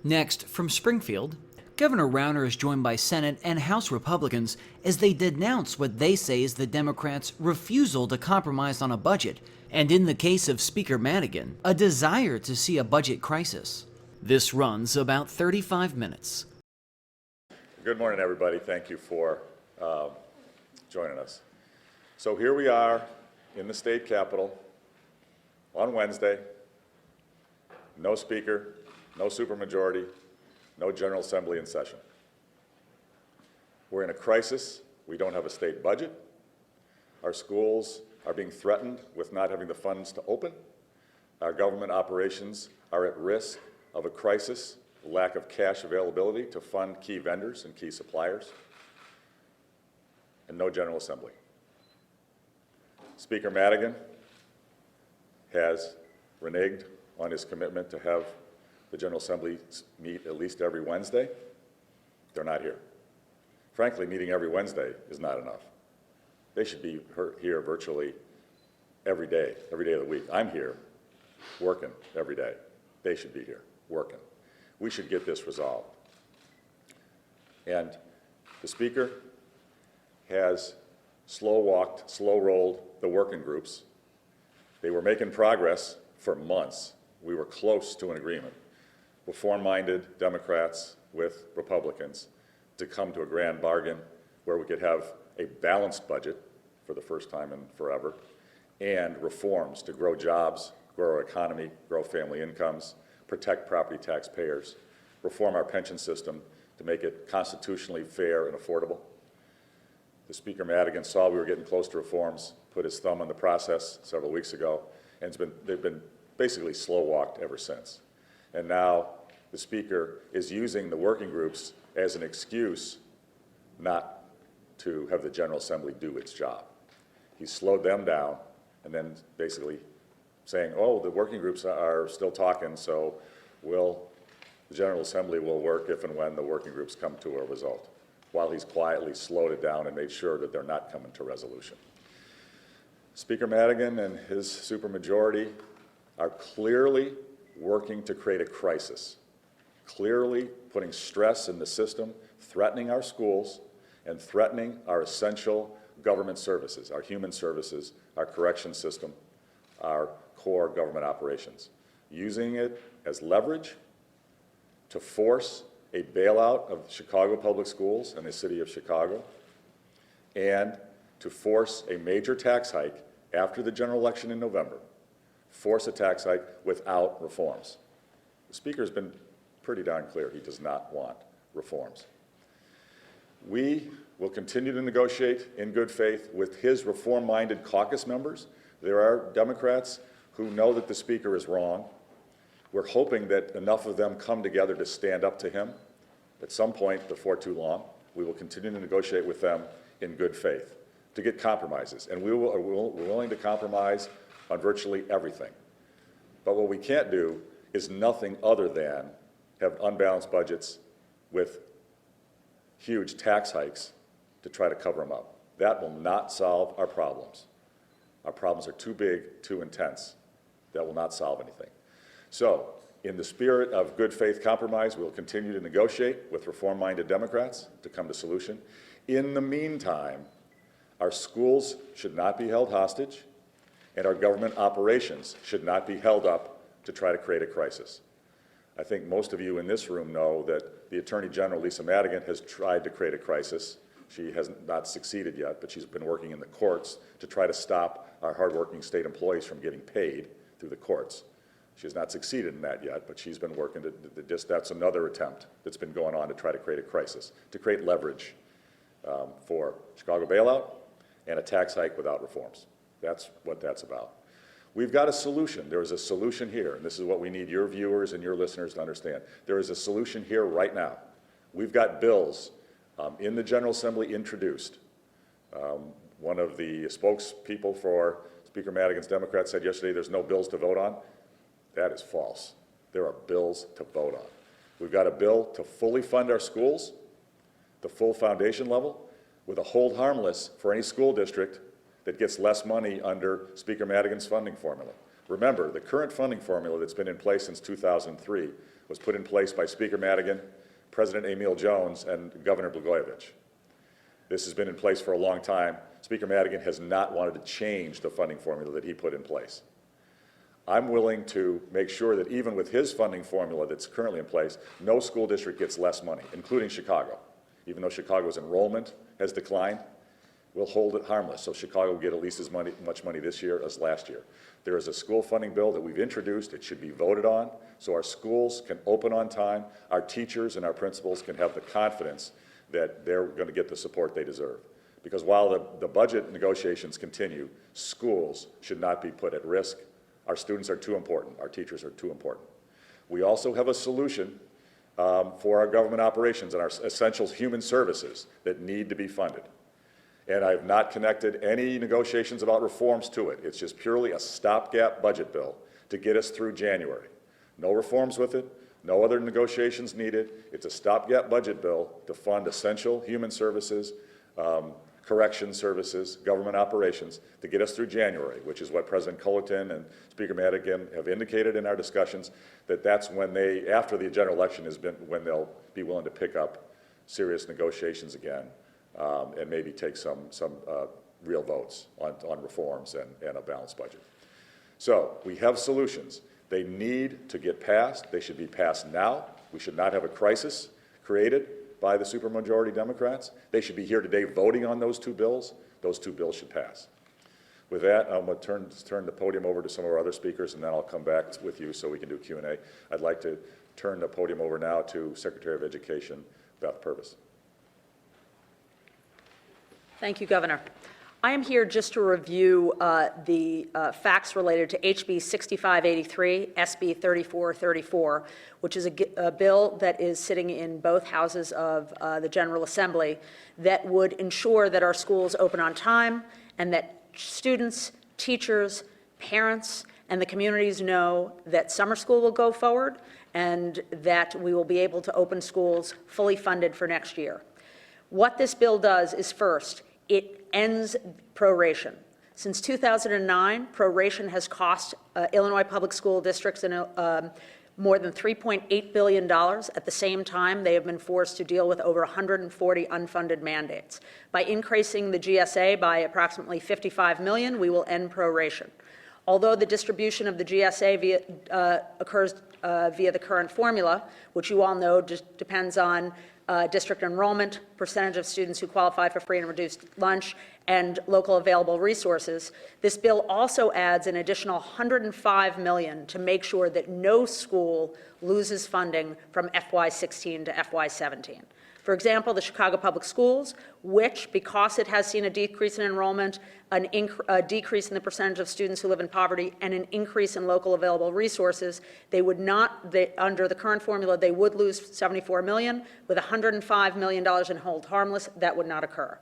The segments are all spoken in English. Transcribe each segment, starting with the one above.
Next, from Springfield, Governor Rauner is joined by Senate and House Republicans as they denounce what they say is the Democrats' refusal to compromise on a budget, and in the case of Speaker Madigan, a desire to see a budget crisis. This runs about 35 minutes. Good morning, everybody. Thank you for joining us. So here we are in the state capitol on Wednesday. No speaker, no supermajority, no General Assembly in session. We're in a crisis. We don't have a state budget. Our schools are being threatened with not having the funds to open. Our government operations are at risk of a crisis, lack of cash availability to fund key vendors and key suppliers, and no General Assembly. Speaker Madigan has reneged on his commitment to have the General Assembly meet at least every Wednesday. They're not here. Frankly, meeting every Wednesday is not enough. They should be here virtually every day of the week. I'm here working every day. They should be here working. We should get this resolved. And the Speaker has slow-walked, slow-rolled the working groups. They were making progress for months. We were close to an agreement. Reform-minded Democrats with Republicans to come to a grand bargain where we could have a balanced budget for the first time in forever, and reforms to grow jobs, grow our economy, grow family incomes, protect property taxpayers, reform our pension system to make it constitutionally fair and affordable. The Speaker Madigan saw we were getting close to reforms, put his thumb on the process several weeks ago, and they've been basically slow-walked ever since. And now the Speaker is using the working groups as an excuse not to have the General Assembly do its job. He's slowed them down and then basically saying, oh, the working groups are still talking, so the General Assembly will work if and when the working groups come to a result, while he's quietly slowed it down and made sure that they're not coming to resolution. Speaker Madigan and his supermajority are clearly working to create a crisis, clearly putting stress in the system, threatening our schools, and threatening our essential government services, our human services, our correction system, our core government operations, using it as leverage to force a bailout of Chicago public schools and the city of Chicago, and to force a major tax hike after the general election in November, force a tax hike without reforms. The Speaker's been pretty darn clear he does not want reforms. We will continue to negotiate in good faith with his reform-minded caucus members. There are Democrats who know that the Speaker is wrong. We're hoping that enough of them come together to stand up to him at some point before too long. We will continue to negotiate with them in good faith to get compromises, and we're willing to compromise on virtually everything. But what we can't do is nothing other than have unbalanced budgets with huge tax hikes to try to cover them up. That will not solve our problems. Our problems are too big, too intense. That will not solve anything. So, in the spirit of good faith compromise, we'll continue to negotiate with reform-minded Democrats to come to a solution. In the meantime, our schools should not be held hostage, and our government operations should not be held up to try to create a crisis. I think most of you in this room know that the Attorney General, Lisa Madigan, has tried to create a crisis. She has not succeeded yet, but she's been working in the courts to try to stop our hardworking state employees from getting paid through the courts. She has not succeeded in that yet, but she's been working that's another attempt that's been going on to try to create a crisis, to create leverage for Chicago bailout and a tax hike without reforms. That's what that's about. We've got a solution. There is a solution here, and this is what we need your viewers and your listeners to understand. There is a solution here right now. We've got bills in the General Assembly introduced. One of the spokespeople for Speaker Madigan's Democrats said yesterday there's no bills to vote on. That is false. There are bills to vote on. We've got a bill to fully fund our schools, the full foundation level, with a hold harmless for any school district that gets less money under Speaker Madigan's funding formula. Remember, the current funding formula that's been in place since 2003 was put in place by Speaker Madigan, President Emil Jones, and Governor Blagojevich. This has been in place for a long time. Speaker Madigan has not wanted to change the funding formula that he put in place. I'm willing to make sure that even with his funding formula that's currently in place, no school district gets less money, including Chicago. Even though Chicago's enrollment has declined, we'll hold it harmless, so Chicago will get at least as much money this year as last year. There is a school funding bill that we've introduced. It should be voted on so our schools can open on time, our teachers and our principals can have the confidence that they're going to get the support they deserve. Because while the budget negotiations continue, schools should not be put at risk. Our students are too important. Our teachers are too important. We also have a solution for our government operations and our essential human services that need to be funded. And I have not connected any negotiations about reforms to it. It's just purely a stopgap budget bill to get us through January. No reforms with it, no other negotiations needed. It's a stopgap budget bill to fund essential human services, correction services, government operations to get us through January, which is what President Cullerton and Speaker Madigan have indicated in our discussions, that's when they, after the general election has been, when they'll be willing to pick up serious negotiations again and maybe take some real votes on reforms and a balanced budget. So we have solutions. They need to get passed. They should be passed now. We should not have a crisis created by the supermajority Democrats. They should be here today voting on those two bills. Those two bills should pass. With that, I'm going to turn the podium over to some of our other speakers, and then I'll come back with you so we can do Q&A. I'd like to turn the podium over now to Secretary of Education, Beth Purvis. Thank you, Governor. I am here just to review the facts related to HB 6583, SB 3434, which is a bill that is sitting in both houses of the General Assembly that would ensure that our schools open on time and that students, teachers, parents, and the communities know that summer school will go forward and that we will be able to open schools fully funded for next year. What this bill does is, first, it ends proration. Since 2009, proration has cost Illinois public school districts more than $3.8 billion. At the same time, they have been forced to deal with over 140 unfunded mandates. By increasing the GSA by approximately $55 million, we will end proration. Although the distribution of the GSA occurs via the current formula, which you all know just depends on district enrollment, percentage of students who qualify for free and reduced lunch, and local available resources, this bill also adds an additional $105 million to make sure that no school loses funding from FY16 to FY17. For example, the Chicago Public Schools, which, because it has seen a decrease in enrollment, a decrease in the percentage of students who live in poverty, and an increase in local available resources, they would not, under the current formula, they would lose $74 million. With $105 million in hold harmless, that would not occur.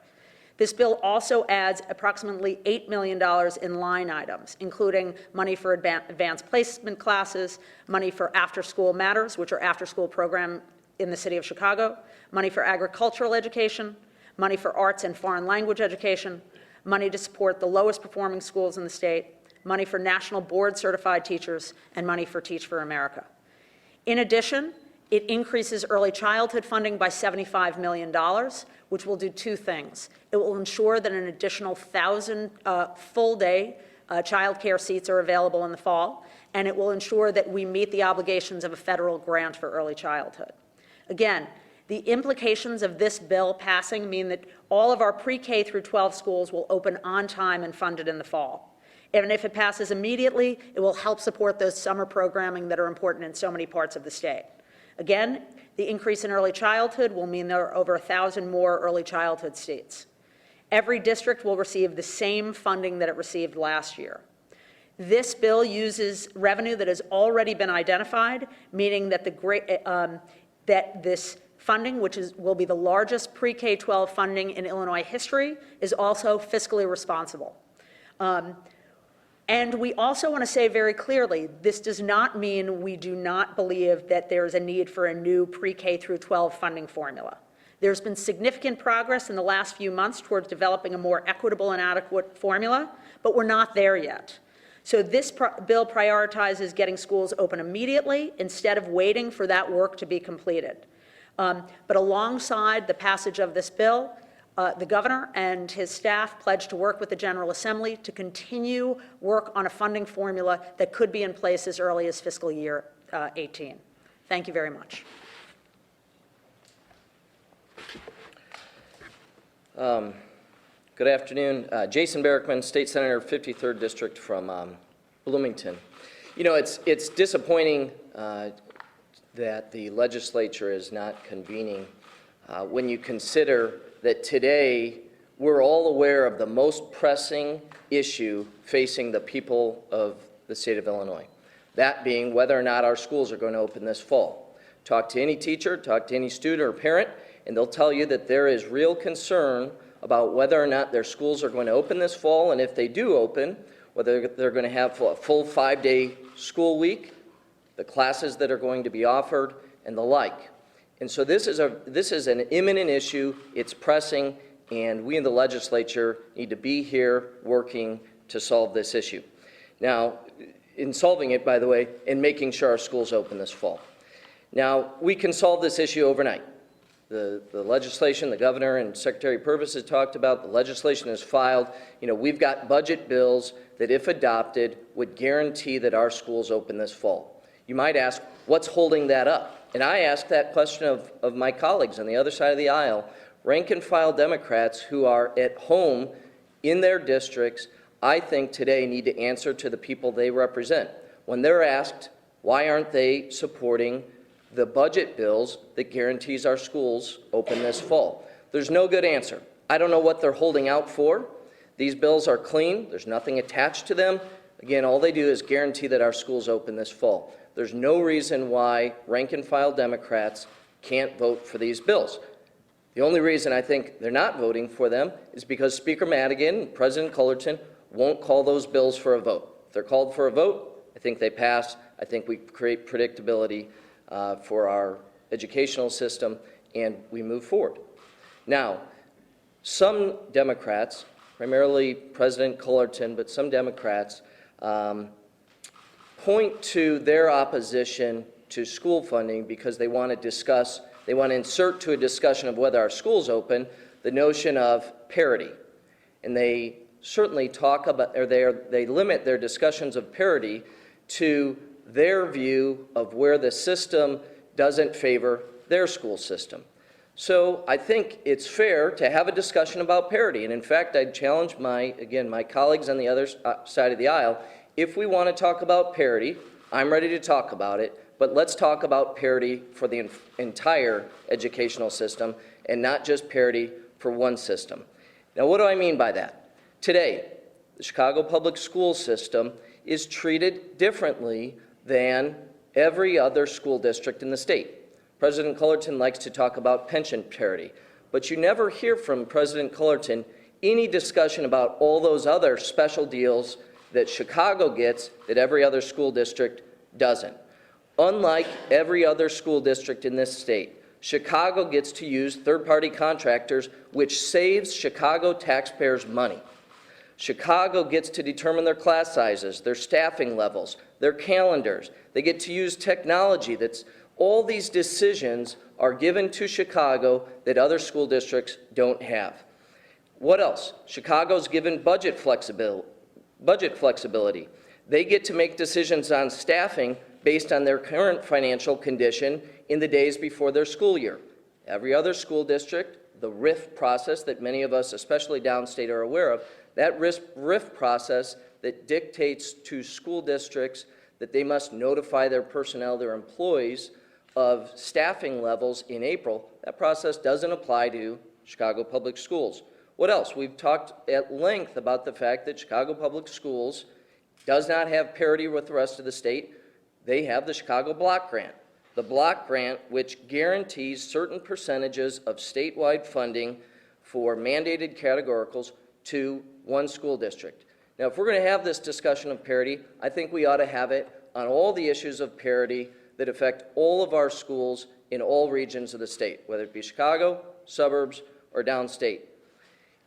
This bill also adds approximately $8 million in line items, including money for advanced placement classes, money for after-school matters, which are after-school program in the city of Chicago, money for agricultural education, money for arts and foreign language education, money to support the lowest performing schools in the state, money for national board certified teachers, and money for Teach for America. In addition, it increases early childhood funding by $75 million, which will do two things. It will ensure that an additional 1,000 full-day child care seats are available in the fall, and it will ensure that we meet the obligations of a federal grant for early childhood. Again, the implications of this bill passing mean that all of our pre-K through 12 schools will open on time and funded in the fall. And if it passes immediately, it will help support those summer programming that are important in so many parts of the state. Again, the increase in early childhood will mean there are over 1,000 more early childhood seats. Every district will receive the same funding that it received last year. This bill uses revenue that has already been identified, meaning that that this funding, which will be the largest pre-K-12 funding in Illinois history, is also fiscally responsible. And we also want to say very clearly, this does not mean we do not believe that there is a need for a new pre-K through 12 funding formula. There's been significant progress in the last few months towards developing a more equitable and adequate formula, but we're not there yet. So this bill prioritizes getting schools open immediately instead of waiting for that work to be completed. But alongside the passage of this bill, the governor and his staff pledged to work with the General Assembly to continue work on a funding formula that could be in place as early as fiscal year 18. Thank you very much. Good afternoon. Jason Barrickman, State Senator, 53rd District from Bloomington. You know, it's disappointing that the legislature is not convening when you consider that today we're all aware of the most pressing issue facing the people of the state of Illinois, that being whether or not our schools are going to open this fall. Talk to any teacher, talk to any student or parent, and they'll tell you that there is real concern about whether or not their schools are going to open this fall, and if they do open, whether they're going to have a full 5-day school week, the classes that are going to be offered, and the like. And so this is an imminent issue, it's pressing, and we in the legislature need to be here working to solve this issue. Now, in solving it, by the way, and making sure our schools open this fall. Now, we can solve this issue overnight. The legislation, the governor and Secretary Purvis has talked about, the legislation is filed. You know, we've got budget bills that, if adopted, would guarantee that our schools open this fall. You might ask, what's holding that up? And I ask that question of my colleagues on the other side of the aisle, rank and file Democrats who are at home in their districts, I think today need to answer to the people they represent. When they're asked, why aren't they supporting the budget bills that guarantees our schools open this fall? There's no good answer. I don't know what they're holding out for. These bills are clean. There's nothing attached to them. Again, all they do is guarantee that our schools open this fall. There's no reason why rank and file Democrats can't vote for these bills. The only reason I think they're not voting for them is because Speaker Madigan and President Cullerton won't call those bills for a vote. If they're called for a vote, I think they pass. I think we create predictability for our educational system, and we move forward. Now, some Democrats, primarily President Cullerton, but some Democrats, point to their opposition to school funding because they want to insert to a discussion of whether our schools open the notion of parity. And they certainly talk about, or they limit their discussions of parity to their view of where the system doesn't favor their school system. So I think it's fair to have a discussion about parity. And in fact, I'd challenge my colleagues on the other side of the aisle, if we want to talk about parity, I'm ready to talk about it, but let's talk about parity for the entire educational system and not just parity for one system. Now, what do I mean by that? Today, the Chicago public school system is treated differently than every other school district in the state. President Cullerton likes to talk about pension parity, but you never hear from President Cullerton any discussion about all those other special deals that Chicago gets that every other school district doesn't. Unlike every other school district in this state, Chicago gets to use third-party contractors, which saves Chicago taxpayers money. Chicago gets to determine their class sizes, their staffing levels, their calendars. They get to use technology. All these decisions are given to Chicago that other school districts don't have. What else? Chicago's given budget flexibility. They get to make decisions on staffing based on their current financial condition in the days before their school year. Every other school district, the RIF process that many of us, especially downstate, are aware of, that RIF process that dictates to school districts that they must notify their personnel, their employees, of staffing levels in April, that process doesn't apply to Chicago Public Schools. What else? We've talked at length about the fact that Chicago Public Schools does not have parity with the rest of the state. They have the Chicago Block Grant. The Block Grant, which guarantees certain percentages of statewide funding for mandated categoricals to one school district. Now, if we're going to have this discussion of parity, I think we ought to have it on all the issues of parity that affect all of our schools in all regions of the state, whether it be Chicago, suburbs, or downstate.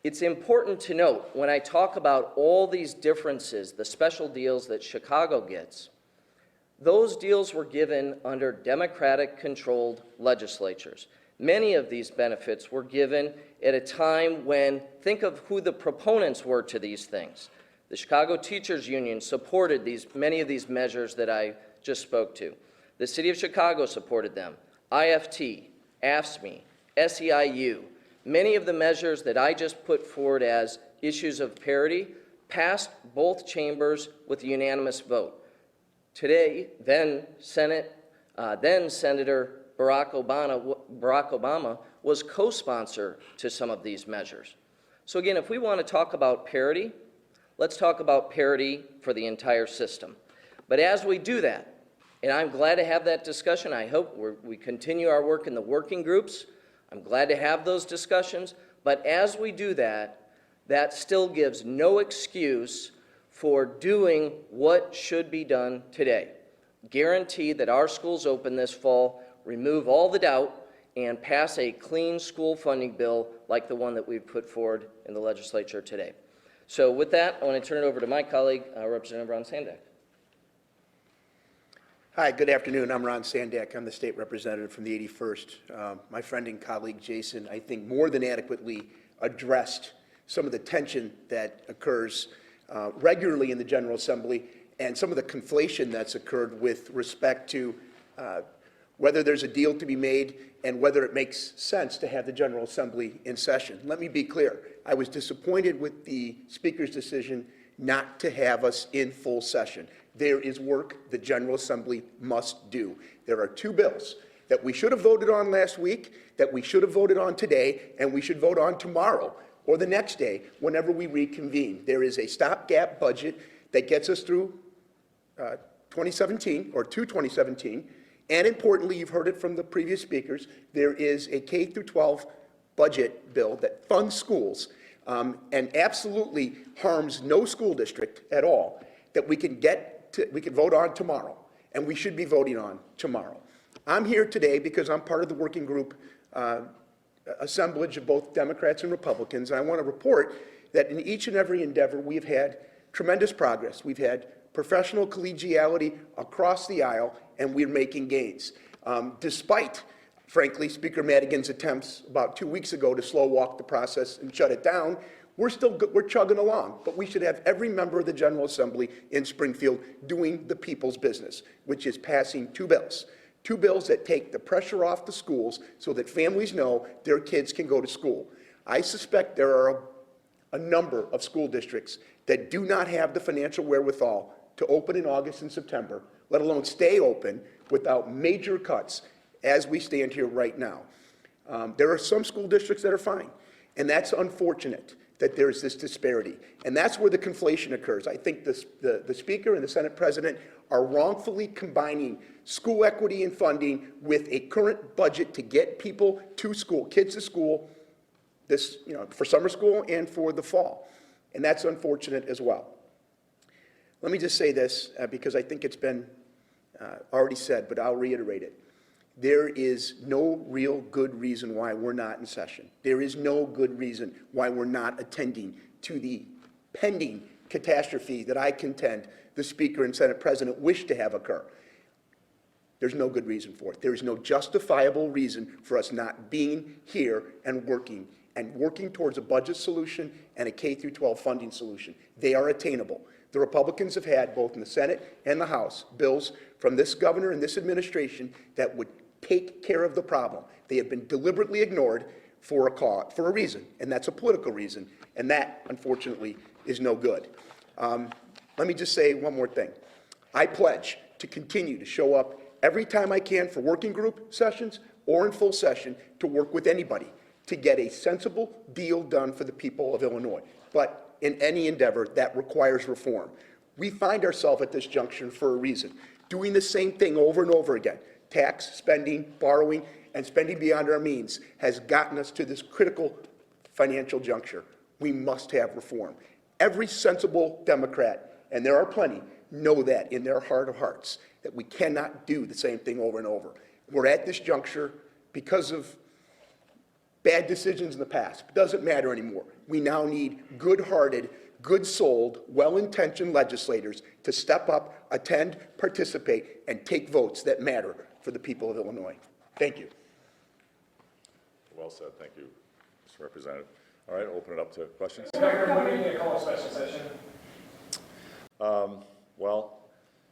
It's important to note, when I talk about all these differences, the special deals that Chicago gets, those deals were given under Democratic-controlled legislatures. Many of these benefits were given at a time when, think of who the proponents were to these things. The Chicago Teachers Union supported many of these measures that I just spoke to. The City of Chicago supported them. IFT, AFSCME, SEIU, many of the measures that I just put forward as issues of parity passed both chambers with a unanimous vote. Today, then Senator Barack Obama was co-sponsor to some of these measures. So again, if we want to talk about parity, let's talk about parity for the entire system. But as we do that, and I'm glad to have that discussion, I hope we continue our work in the working groups. I'm glad to have those discussions, but as we do that, that still gives no excuse for doing what should be done today. Guarantee that our schools open this fall, remove all the doubt, and pass a clean school funding bill like the one that we've put forward in the legislature today. So with that, I want to turn it over to my colleague, Representative Ron Sandack. Hi, good afternoon. I'm Ron Sandack. I'm the state representative from the 81st. My friend and colleague Jason, I think, more than adequately addressed some of the tension that occurs regularly in the General Assembly and some of the conflation that's occurred with respect to whether there's a deal to be made and whether it makes sense to have the General Assembly in session. Let me be clear. I was disappointed with the Speaker's decision not to have us in full session. There is work the General Assembly must do. There are two bills that we should have voted on last week, that we should have voted on today, and we should vote on tomorrow or the next day whenever we reconvene. There is a stopgap budget that gets us through 2017 or to 2017, and importantly, you've heard it from the previous speakers, there is a K through 12 budget bill that funds schools and absolutely harms no school district at all that we can vote on tomorrow, and we should be voting on tomorrow. I'm here today because I'm part of the working group assemblage of both Democrats and Republicans, and I want to report that in each and every endeavor we've had tremendous progress. We've had professional collegiality across the aisle, and we're making gains. Despite, frankly, Speaker Madigan's attempts about 2 weeks ago to slow walk the process and shut it down, we're chugging along, but we should have every member of the General Assembly in Springfield doing the people's business, which is passing two bills that take the pressure off the schools so that families know their kids can go to school. I suspect there are a number of school districts that do not have the financial wherewithal to open in August and September, let alone stay open without major cuts as we stand here right now. There are some school districts that are fine, and that's unfortunate that there's this disparity. And that's where the conflation occurs. I think the Speaker and the Senate President are wrongfully combining school equity and funding with a current budget to get people to school, kids to school, this, for summer school and for the fall. And that's unfortunate as well. Let me just say this, because I think it's been already said, but I'll reiterate it. There is no real good reason why we're not in session. There is no good reason why we're not attending to the pending catastrophe that I contend the Speaker and Senate President wish to have occur. There's no good reason for it. There is no justifiable reason for us not being here and working towards a budget solution and a K through 12 funding solution. They are attainable. The Republicans have had, both in the Senate and the House, bills from this governor and this administration that would take care of the problem. They have been deliberately ignored for a reason, and that's a political reason, and that, unfortunately, is no good. Let me just say one more thing. I pledge to continue to show up every time I can for working group sessions or in full session to work with anybody to get a sensible deal done for the people of Illinois. But in any endeavor, that requires reform. We find ourselves at this juncture for a reason, doing the same thing over and over again. Tax, spending, borrowing, and spending beyond our means has gotten us to this critical financial juncture. We must have reform. Every sensible Democrat, and there are plenty, know that in their heart of hearts, that we cannot do the same thing over and over. We're at this juncture because of bad decisions in the past. It doesn't matter anymore. We now need good-hearted, good-souled, well-intentioned legislators to step up, attend, participate, and take votes that matter for the people of Illinois. Thank you. Well said. Thank you, Mr. Representative. All right, open it up to questions. Governor, when do you need to call a special session? Well,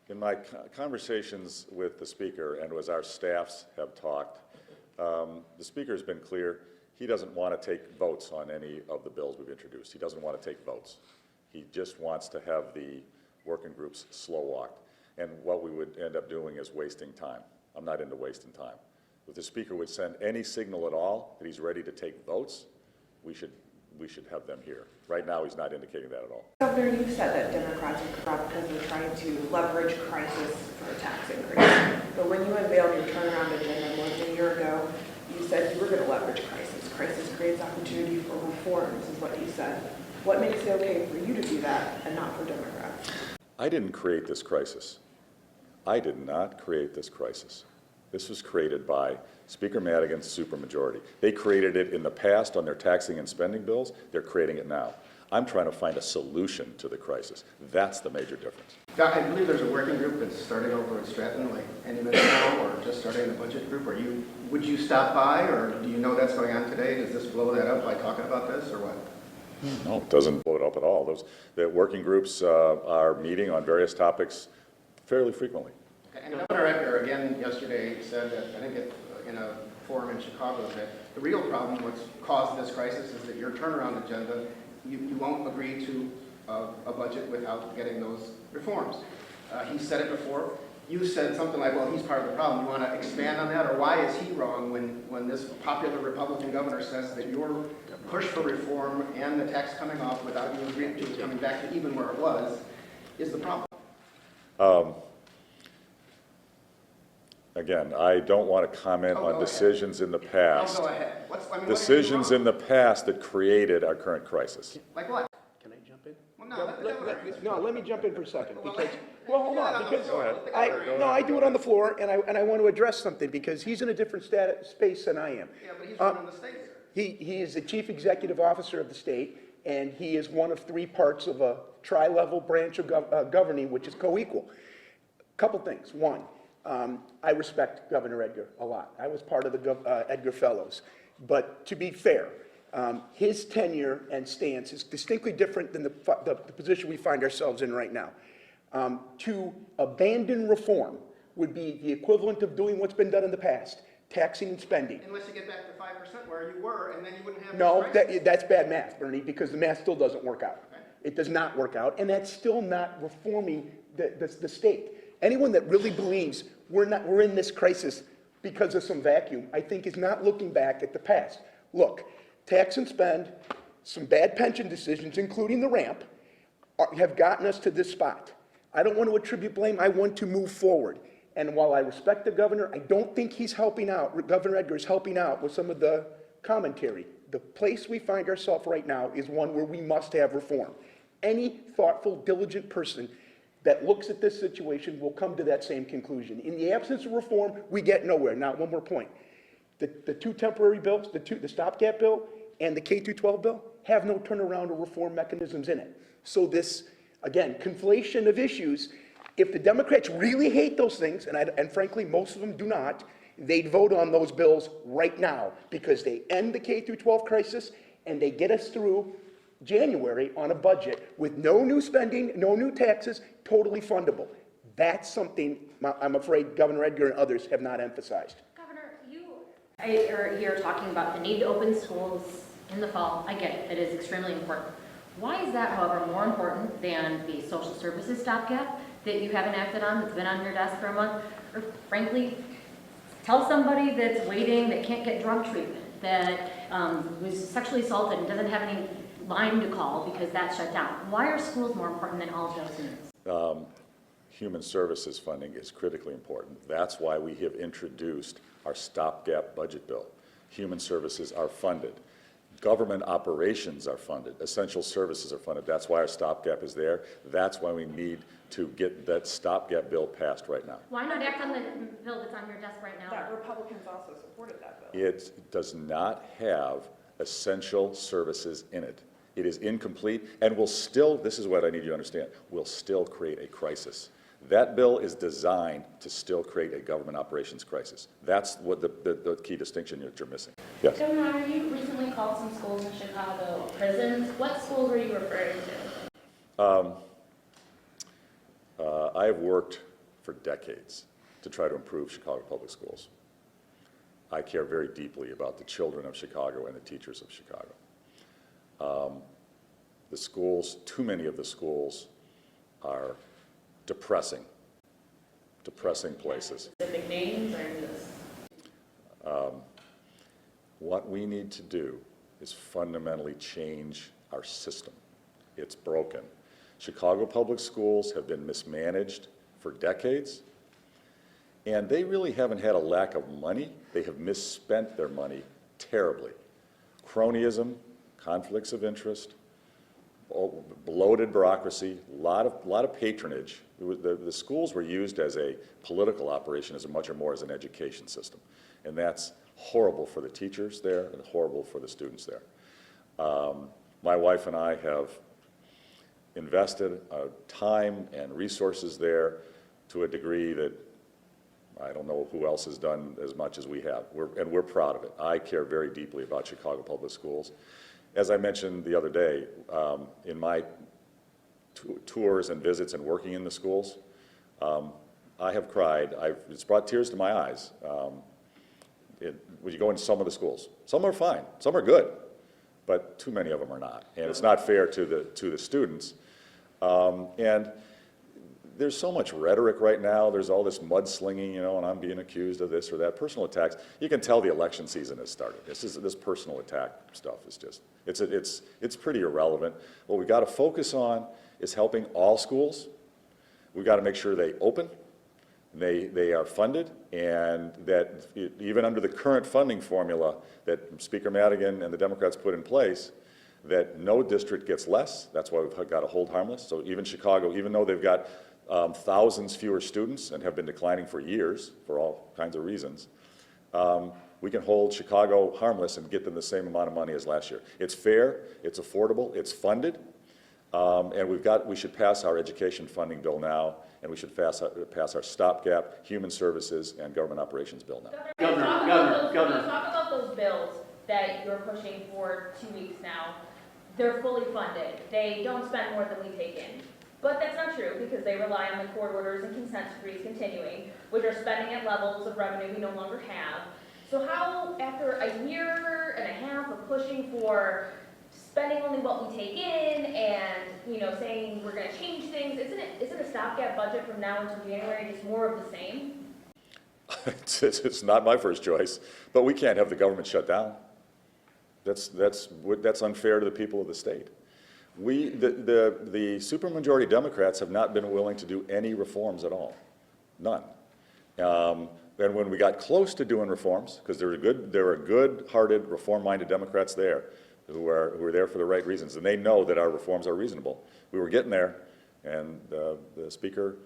in my conversations with the Speaker and as our staffs have talked, the Speaker has been clear. He doesn't want to take votes on any of the bills we've introduced. He doesn't want to take votes. He just wants to have the working groups slow walked. And what we would end up doing is wasting time. I'm not into wasting time. If the Speaker would send any signal at all that he's ready to take votes, we should have them here. Right now, he's not indicating that at all. Governor, you've said that Democrats are corrupt because they're trying to leverage crisis for a tax increase. But when you unveiled your turnaround agenda more than a year ago, you said you were going to leverage crisis. Crisis creates opportunity for reforms, is what you said. What makes it okay for you to do that and not for Democrats? I didn't create this crisis. I did not create this crisis. This was created by Speaker Madigan's supermajority. They created it in the past on their taxing and spending bills. They're creating it now. I'm trying to find a solution to the crisis. That's the major difference. Doc, I believe there's a working group that's starting over in Stratton, like any minute now, or just starting a budget group. Would you stop by, or do you know that's going on today? Does this blow that up by talking about this, or what? No, it doesn't blow it up at all. The working groups are meeting on various topics fairly frequently. Okay. And Governor Edgar, again, yesterday said that, I think in a forum in Chicago, that the real problem, what's caused this crisis, is that your turnaround agenda, you won't agree to a budget without getting those reforms. He said it before. You said something like, well, he's part of the problem. You want to expand on that? Or why is he wrong when this popular Republican governor says that your push for reform and the tax coming off without you agreeing to it coming back to even where it was is the problem? Again, I don't want to comment on decisions in the past. I'll go ahead. Decisions in the past that created our current crisis. Like what? Can I jump in? Well, Let me jump in for a second, because, hold on, because Go I do it on the floor, and I want to address something, because he's in a different space than I am. Yeah, but he's running the state. He is the chief executive officer of the state, and he is one of three parts of a tri-level branch of governing, which is co-equal. Couple things. One, I respect Governor Edgar a lot. I was part of the Edgar Fellows. But to be fair, his tenure and stance is distinctly different than the position we find ourselves in right now. To abandon reform would be the equivalent of doing what's been done in the past, taxing and spending. Unless you get back to 5% where you were, and then you wouldn't have No, this crisis. that's bad math, Bernie, because the math still doesn't work out. Okay. It does not work out, and that's still not reforming the state. Anyone that really believes we're in this crisis because of some vacuum, I think is not looking back at the past. Look, tax and spend, some bad pension decisions, including the ramp, have gotten us to this spot. I don't want to attribute blame. I want to move forward. And while I respect the governor, I don't think he's helping out. Governor Edgar is helping out with some of the commentary. The place we find ourselves right now is one where we must have reform. Any thoughtful, diligent person that looks at this situation will come to that same conclusion. In the absence of reform, we get nowhere. Now, one more point. The two temporary bills, the stopgap bill and the K-12 bill, have no turnaround or reform mechanisms in it. So this, again, conflation of issues, if the Democrats really hate those things, and frankly, most of them do not, they'd vote on those bills right now because they end the K-12 crisis and they get us through January on a budget with no new spending, no new taxes, totally fundable. That's something I'm afraid Governor Edgar and others have not emphasized. Governor, you are here talking about the need to open schools in the fall. I get it. It is extremely important. Why is that, however, more important than the social services stopgap that you haven't acted on, that's been on your desk for a month? Or frankly, tell somebody that's waiting, that can't get drug treatment, that was sexually assaulted and doesn't have any line to call because that's shut down. Why are schools more important than all of those things? Human services funding is critically important. That's why we have introduced our stopgap budget bill. Human services are funded. Government operations are funded. Essential services are funded. That's why our stopgap is there. That's why we need to get that stopgap bill passed right now. Why not act on the bill that's on your desk right now? That Republicans also supported that bill. It does not have essential services in it. It is incomplete and will still, this is what I need you to understand, will still create a crisis. That bill is designed to still create a government operations crisis. That's what the key distinction that you're missing. Yes. Governor Rauner, you recently called some schools in Chicago prisons. What schools were you referring to? I have worked for decades to try to improve Chicago public schools. I care very deeply about the children of Chicago and the teachers of Chicago. The schools, too many of the schools are depressing places. Specific names or just? What we need to do is fundamentally change our system. It's broken. Chicago public schools have been mismanaged for decades, and they really haven't had a lack of money. They have misspent their money terribly. Cronyism, conflicts of interest, bloated bureaucracy, a lot of patronage. The schools were used as a political operation as much or more as an education system, and that's horrible for the teachers there and horrible for the students there. My wife and I have invested time and resources there to a degree that I don't know who else has done as much as we have, and we're proud of it. I care very deeply about Chicago public schools. As I mentioned the other day, in my tours and visits and working in the schools, I have cried. It's brought tears to my eyes. When you go into some of the schools, some are fine, some are good, but too many of them are not, and it's not fair to the students. And there's so much rhetoric right now. There's all this mudslinging, and I'm being accused of this or that. Personal attacks. You can tell the election season has started. This personal attack stuff is just, it's pretty irrelevant. What we got to focus on is helping all schools. We got to make sure they open, they are funded, and that even under the current funding formula that Speaker Madigan and the Democrats put in place, that no district gets less. That's why we've got to hold harmless. So even Chicago, even though they've got thousands fewer students and have been declining for years for all kinds of reasons, we can hold Chicago harmless and get them the same amount of money as last year. It's fair, it's affordable, it's funded, and we should pass our education funding bill now, and we should pass our stopgap, human services, and government operations bill now. Governor, talk about those bills that you're pushing for 2 weeks now. They're fully funded. They don't spend more than we take in. But that's not true because they rely on the court orders and consent decrees continuing, which are spending at levels of revenue we no longer have. So how, after a year and a half of pushing for spending only what we take in and, saying we're going to change things, isn't a stopgap budget from now until January just more of the same? It's not my first choice, but we can't have the government shut down. That's unfair to the people of the state. The supermajority Democrats have not been willing to do any reforms at all, none. And when we got close to doing reforms, because there were good-hearted, reform-minded Democrats there who were there for the right reasons, and they know that our reforms are reasonable. We were getting there, and the Speaker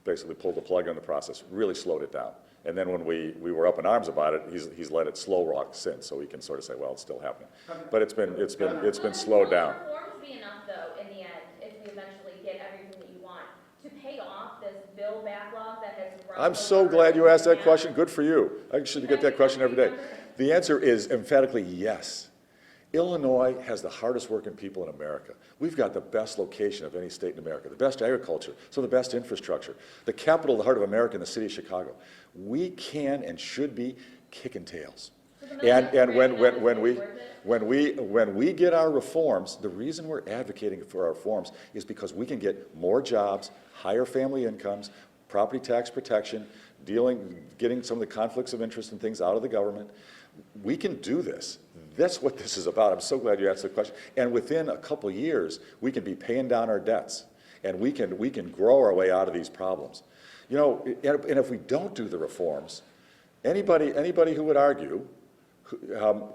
basically pulled the plug on the process, really slowed it down. And then when we were up in arms about it, he's let it slow rock since, so we can sort of say, well, it's still happening. But it's been slowed down. Will reforms be enough, though, in the end, if we eventually get everything that you want, to pay off this bill backlog that has grown? I'm so glad you asked that question. Good for you. I should get that question every day. The answer is emphatically yes. Illinois has the hardest working people in America. We've got the best location of any state in America, the best agriculture, so the best infrastructure, the capital, the heart of America in the city of Chicago. We can and should be kicking tails. And when we get our reforms, the reason we're advocating for our reforms is because we can get more jobs, higher family incomes, property tax protection, getting some of the conflicts of interest and things out of the government. We can do this. That's what this is about. I'm so glad you asked the question. And within a couple of years, we can be paying down our debts, and we can grow our way out of these problems. And if we don't do the reforms, anybody who would argue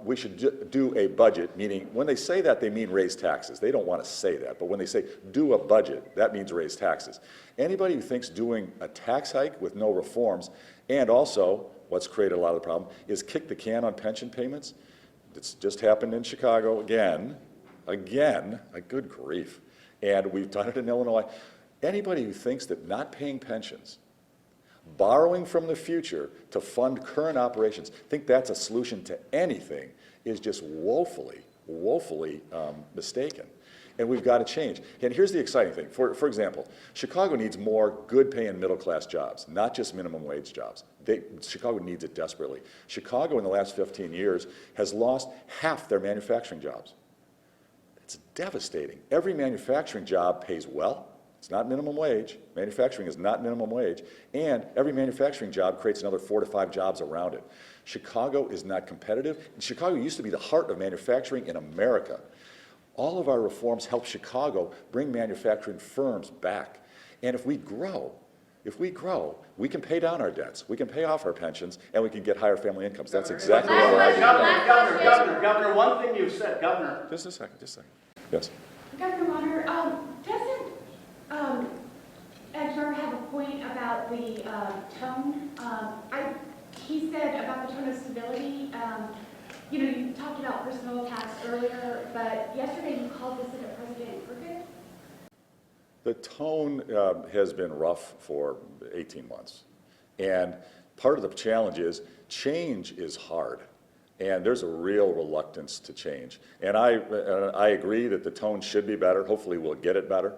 we should do a budget, meaning when they say that, they mean raise taxes. They don't want to say that, but when they say do a budget, that means raise taxes. Anybody who thinks doing a tax hike with no reforms, and also what's created a lot of the problem, is kick the can on pension payments. It's just happened in Chicago again, good grief. And we've done it in Illinois. Anybody who thinks that not paying pensions, borrowing from the future to fund current operations, think that's a solution to anything, is just woefully mistaken. And we've got to change. And here's the exciting thing. For example, Chicago needs more good-paying middle-class jobs, not just minimum wage jobs. Chicago needs it desperately. Chicago in the last 15 years has lost half their manufacturing jobs. It's devastating. Every manufacturing job pays well. It's not minimum wage. Manufacturing is not minimum wage. And every manufacturing job creates another 4 to 5 jobs around it. Chicago is not competitive. And Chicago used to be the heart of manufacturing in America. All of our reforms help Chicago bring manufacturing firms back. And if we grow, we can pay down our debts, we can pay off our pensions, and we can get higher family incomes. That's exactly what we're arguing. Governor, one thing you've said, Governor. Just a second. Yes. Governor Rauner, doesn't Edgar have a point about the tone? He said about the tone of civility. You talked about personal attacks earlier, but yesterday you called the Senate President crooked. The tone has been rough for 18 months. And part of the challenge is change is hard. And there's a real reluctance to change. And I agree that the tone should be better. Hopefully we'll get it better.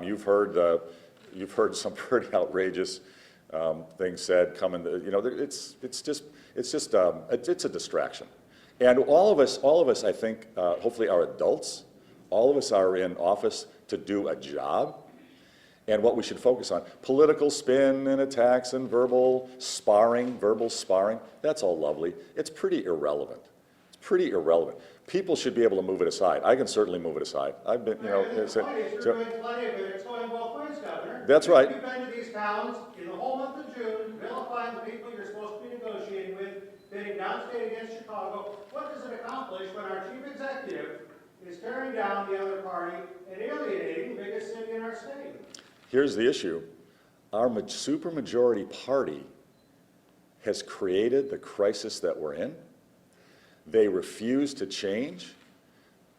You've heard some pretty outrageous things said coming. It's a distraction. And all of us, I think, hopefully are adults. All of us are in office to do a job. And what we should focus on, political spin and attacks and verbal sparring, that's all lovely. It's pretty irrelevant. People should be able to move it aside. I can certainly move it aside. I've been, You're doing plenty of it. It's going both ways, Governor. That's right. You've been to these towns in the whole month of June, vilifying the people you're supposed to be negotiating with, bidding downstate against Chicago. What does it accomplish when our chief executive is tearing down the other party and alienating the biggest city in our state? Here's the issue. Our supermajority party has created the crisis that we're in. They refuse to change.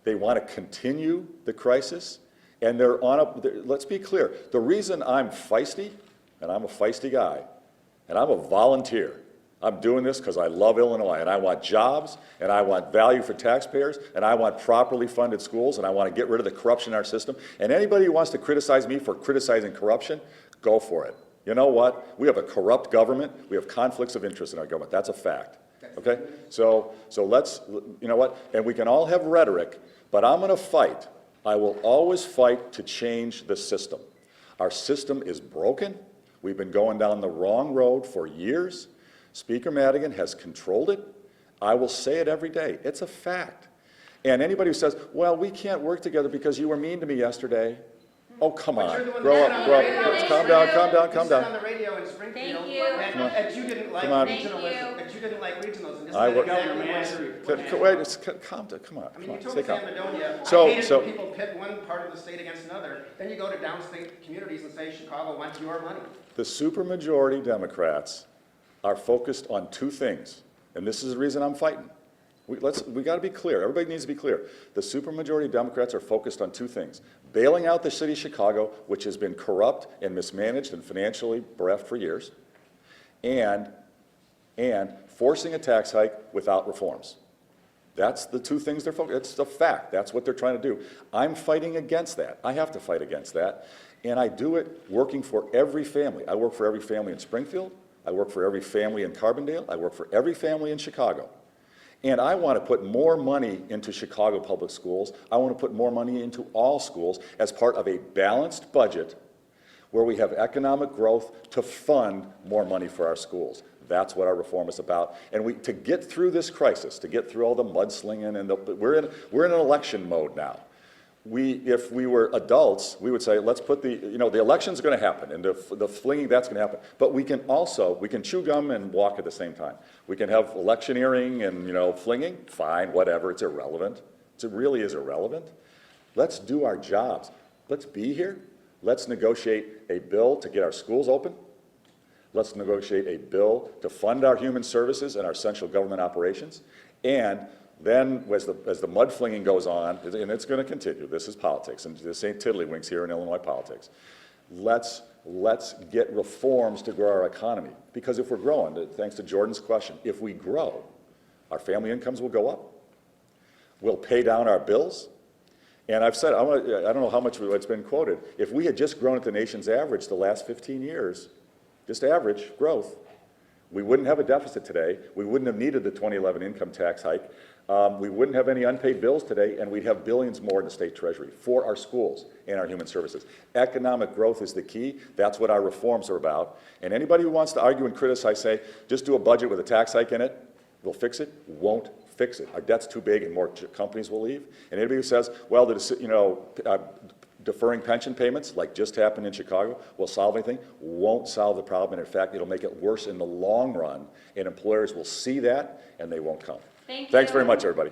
They want to continue the crisis. And let's be clear, the reason I'm feisty, and I'm a feisty guy, and I'm a volunteer, I'm doing this because I love Illinois, and I want jobs, and I want value for taxpayers, and I want properly funded schools, and I want to get rid of the corruption in our system. And anybody who wants to criticize me for criticizing corruption, go for it. You know what? We have a corrupt government. We have conflicts of interest in our government. That's a fact. Okay? So let's, you know what? And we can all have rhetoric, but I'm going to fight. I will always fight to change the system. Our system is broken. We've been going down the wrong road for years. Speaker Madigan has controlled it. I will say it every day. It's a fact. And anybody who says, well, we can't work together because you were mean to me yesterday. Oh, come on. Grow up. Calm down. You said on the radio in Springfield that you didn't like regionalism. That you didn't like regionalism. Calm down. Come on. I mean, you told San Madonia, I hated when people pit one part of the state against another. Then you go to downstate communities and say Chicago wants your money. The supermajority Democrats are focused on two things, and this is the reason I'm fighting. We got to be clear. Everybody needs to be clear. The supermajority Democrats are focused on two things: bailing out the city of Chicago, which has been corrupt and mismanaged and financially bereft for years, and forcing a tax hike without reforms. That's the two things they're focused on. It's a fact. That's what they're trying to do. I'm fighting against that. I have to fight against that, and I do it working for every family. I work for every family in Springfield. I work for every family in Carbondale. I work for every family in Chicago. And I want to put more money into Chicago public schools. I want to put more money into all schools as part of a balanced budget where we have economic growth to fund more money for our schools. That's what our reform is about. And to get through this crisis, to get through all the mudslinging, and we're in an election mode now. if we were adults, we would say, let's put the election's going to happen, and the flinging, that's going to happen. But we can chew gum and walk at the same time. We can have electioneering and, flinging, fine, whatever, it's irrelevant. It really is irrelevant. Let's do our jobs. Let's be here. Let's negotiate a bill to get our schools open. Let's negotiate a bill to fund our human services and our central government operations. And then, as the mudflinging goes on, and it's going to continue, this is politics, and this ain't tiddlywinks here in Illinois politics, let's get reforms to grow our economy. Because if we're growing, thanks to Jordan's question, if we grow, our family incomes will go up. We'll pay down our bills. And I've said, I don't know how much it's been quoted, if we had just grown at the nation's average the last 15 years, just average growth, we wouldn't have a deficit today. We wouldn't have needed the 2011 income tax hike. We wouldn't have any unpaid bills today, and we'd have billions more in the state treasury for our schools and our human services. Economic growth is the key. That's what our reforms are about. And anybody who wants to argue and criticize, say, just do a budget with a tax hike in it, we'll fix it, won't fix it. Our debt's too big and more companies will leave. And anybody who says, well, deferring pension payments, like just happened in Chicago, will solve anything, won't solve the problem. And in fact, it'll make it worse in the long run. And employers will see that, and they won't come. Thank you. Thanks very much, everybody.